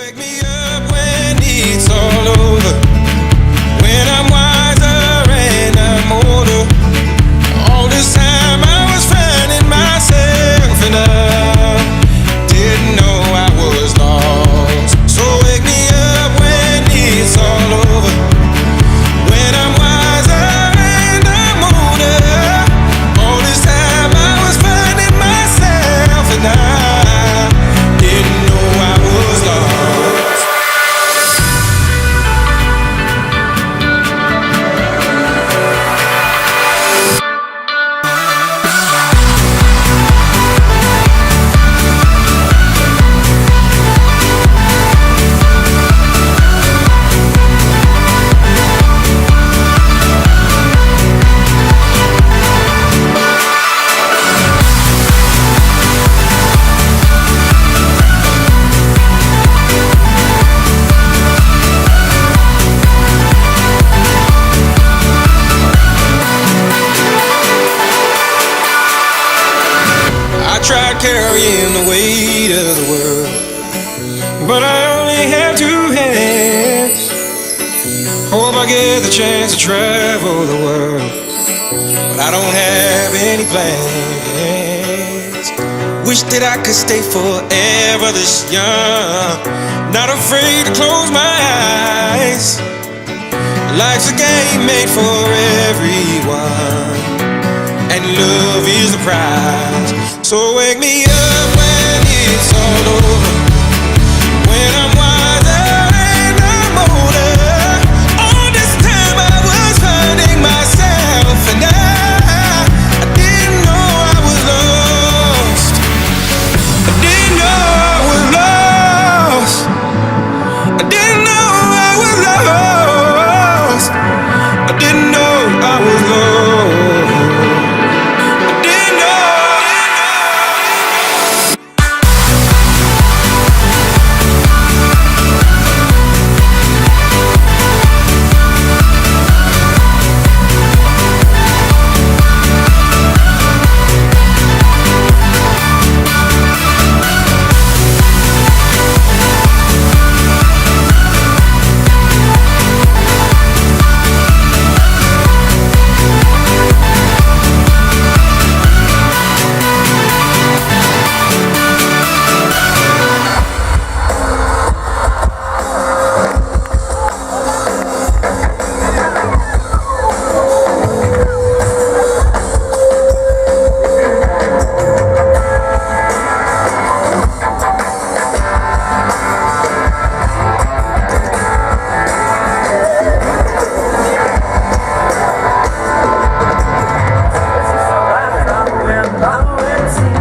wake me up when it's all over, when I'm wiser and I'm older. All this time I was finding myself and I didn't know I was lost. So wake me up when it's all over, when I'm wiser and I'm older. All this time I was finding myself and I didn't know I was lost. I tried carrying the weight of the world, but I only have two hands. Hope I get the chance to travel the world, but I don't have any plans. Wish that I could stay forever this young, not afraid to close my eyes. Life's a game made for everyone, and love is the prize. So wake me up when it's all over, when I'm wiser and I'm older. All this time I was finding myself and I didn't know I was lost. I didn't know I was lost. I didn't know I was lost. I didn't know I was lost. When I went